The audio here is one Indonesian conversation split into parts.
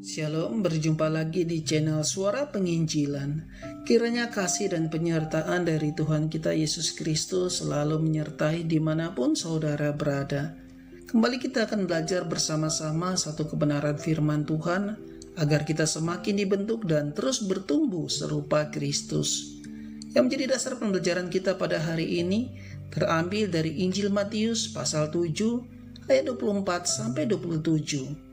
Shalom, berjumpa lagi di channel Suara Penginjilan. Kiranya kasih dan penyertaan dari Tuhan kita Yesus Kristus selalu menyertai dimanapun saudara berada. Kembali kita akan belajar bersama-sama satu kebenaran firman Tuhan, agar kita semakin dibentuk dan terus bertumbuh serupa Kristus. Yang menjadi dasar pembelajaran kita pada hari ini terambil dari Injil Matius pasal 7 ayat 24-27.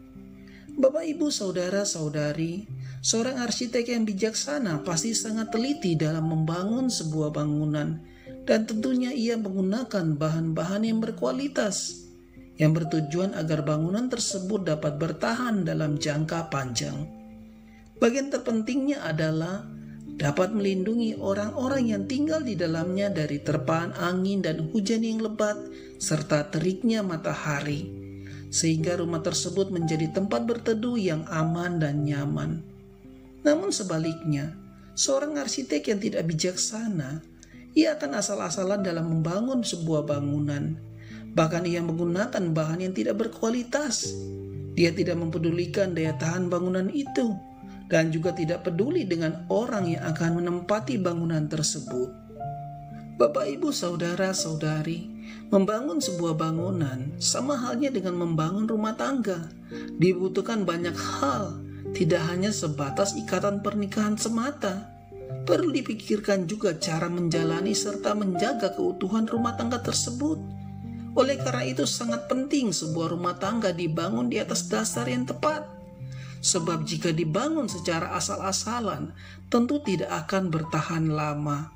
Bapak, Ibu, Saudara-saudari, seorang arsitek yang bijaksana pasti sangat teliti dalam membangun sebuah bangunan, dan tentunya ia menggunakan bahan-bahan yang berkualitas, yang bertujuan agar bangunan tersebut dapat bertahan dalam jangka panjang. Bagian terpentingnya adalah dapat melindungi orang-orang yang tinggal di dalamnya dari terpaan angin dan hujan yang lebat, serta teriknya matahari, sehingga rumah tersebut menjadi tempat berteduh yang aman dan nyaman. Namun sebaliknya, seorang arsitek yang tidak bijaksana, ia akan asal-asalan dalam membangun sebuah bangunan. Bahkan ia menggunakan bahan yang tidak berkualitas. Dia tidak mempedulikan daya tahan bangunan itu, dan juga tidak peduli dengan orang yang akan menempati bangunan tersebut. Bapak, Ibu, Saudara-saudari, membangun sebuah bangunan sama halnya dengan membangun rumah tangga. Dibutuhkan banyak hal, tidak hanya sebatas ikatan pernikahan semata. Perlu dipikirkan juga cara menjalani serta menjaga keutuhan rumah tangga tersebut. Oleh karena itu sangat penting sebuah rumah tangga dibangun di atas dasar yang tepat. Sebab jika dibangun secara asal-asalan, tentu tidak akan bertahan lama.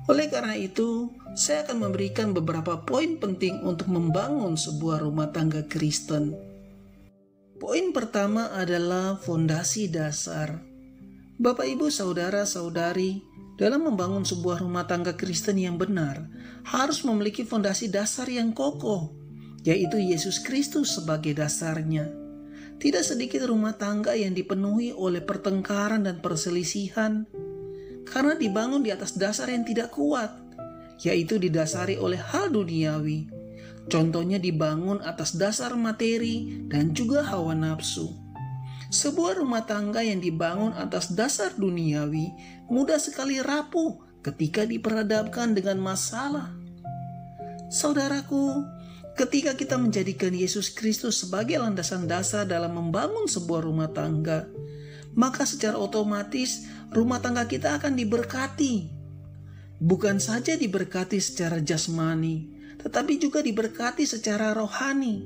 Oleh karena itu, saya akan memberikan beberapa poin penting untuk membangun sebuah rumah tangga Kristen. Poin pertama adalah fondasi dasar. Bapak, Ibu, Saudara-saudari, dalam membangun sebuah rumah tangga Kristen yang benar, harus memiliki fondasi dasar yang kokoh, yaitu Yesus Kristus sebagai dasarnya. Tidak sedikit rumah tangga yang dipenuhi oleh pertengkaran dan perselisihan, karena dibangun di atas dasar yang tidak kuat, yaitu didasari oleh hal duniawi. Contohnya dibangun atas dasar materi dan juga hawa nafsu. Sebuah rumah tangga yang dibangun atas dasar duniawi mudah sekali rapuh ketika diperhadapkan dengan masalah. Saudaraku, ketika kita menjadikan Yesus Kristus sebagai landasan dasar dalam membangun sebuah rumah tangga, maka secara otomatis rumah tangga kita akan diberkati. Bukan saja diberkati secara jasmani, tetapi juga diberkati secara rohani.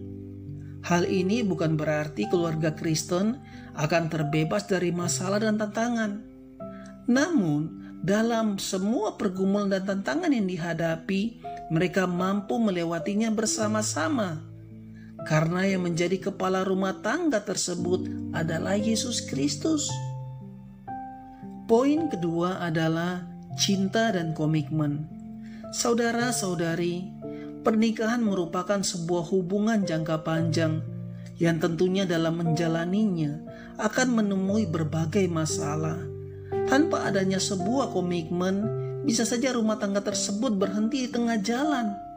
Hal ini bukan berarti keluarga Kristen akan terbebas dari masalah dan tantangan. Namun, dalam semua pergumulan dan tantangan yang dihadapi, mereka mampu melewatinya bersama-sama. Karena yang menjadi kepala rumah tangga tersebut adalah Yesus Kristus. Poin kedua adalah cinta dan komitmen. Saudara-saudari, pernikahan merupakan sebuah hubungan jangka panjang yang tentunya dalam menjalaninya akan menemui berbagai masalah. Tanpa adanya sebuah komitmen, bisa saja rumah tangga tersebut berhenti di tengah jalan.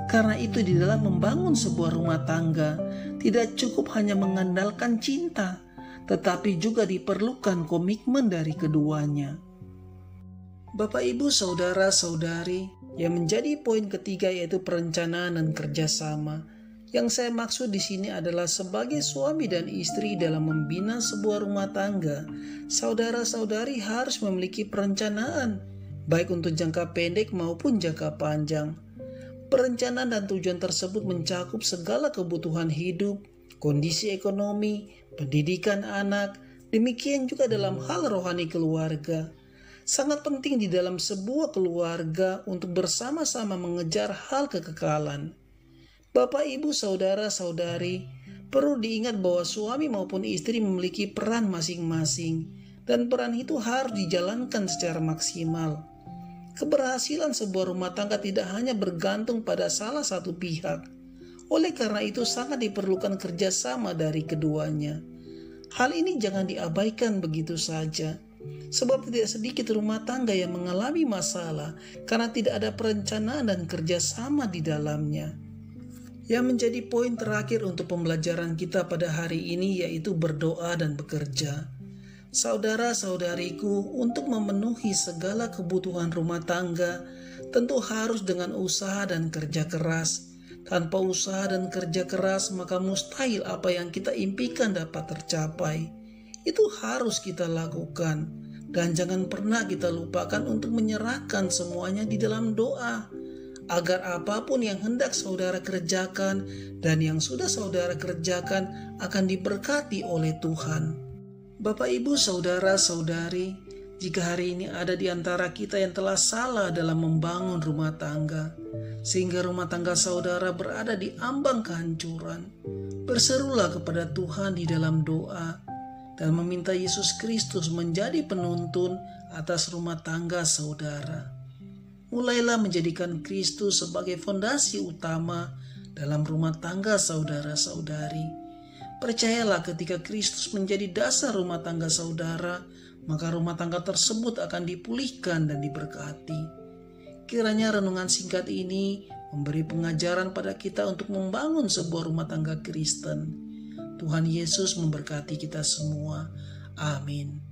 Karena itu di dalam membangun sebuah rumah tangga tidak cukup hanya mengandalkan cinta, tetapi juga diperlukan komitmen dari keduanya. Bapak, Ibu, Saudara-saudari, yang menjadi poin ketiga yaitu perencanaan dan kerjasama. Yang saya maksud di sini adalah sebagai suami dan istri dalam membina sebuah rumah tangga, saudara-saudari harus memiliki perencanaan, baik untuk jangka pendek maupun jangka panjang. Perencanaan dan tujuan tersebut mencakup segala kebutuhan hidup, kondisi ekonomi, pendidikan anak, demikian juga dalam hal rohani keluarga. Sangat penting di dalam sebuah keluarga untuk bersama-sama mengejar hal kekekalan. Bapak, Ibu, Saudara-saudari, perlu diingat bahwa suami maupun istri memiliki peran masing-masing, dan peran itu harus dijalankan secara maksimal. Keberhasilan sebuah rumah tangga tidak hanya bergantung pada salah satu pihak. Oleh karena itu sangat diperlukan kerjasama dari keduanya. Hal ini jangan diabaikan begitu saja. Sebab tidak sedikit rumah tangga yang mengalami masalah karena tidak ada perencanaan dan kerjasama di dalamnya. Yang menjadi poin terakhir untuk pembelajaran kita pada hari ini yaitu berdoa dan bekerja. Saudara-saudariku, untuk memenuhi segala kebutuhan rumah tangga tentu harus dengan usaha dan kerja keras. Tanpa usaha dan kerja keras, maka mustahil apa yang kita impikan dapat tercapai. Itu harus kita lakukan. Dan jangan pernah kita lupakan untuk menyerahkan semuanya di dalam doa. Agar apapun yang hendak saudara kerjakan dan yang sudah saudara kerjakan akan diberkati oleh Tuhan. Bapak, Ibu, saudara-saudari, jika hari ini ada di antara kita yang telah salah dalam membangun rumah tangga, sehingga rumah tangga saudara berada di ambang kehancuran, berserulah kepada Tuhan di dalam doa dan meminta Yesus Kristus menjadi penuntun atas rumah tangga saudara. Mulailah menjadikan Kristus sebagai fondasi utama dalam rumah tangga saudara-saudari. Percayalah, ketika Kristus menjadi dasar rumah tangga saudara, maka rumah tangga tersebut akan dipulihkan dan diberkati. Kiranya renungan singkat ini memberi pengajaran pada kita untuk membangun sebuah rumah tangga Kristen. Tuhan Yesus memberkati kita semua. Amin.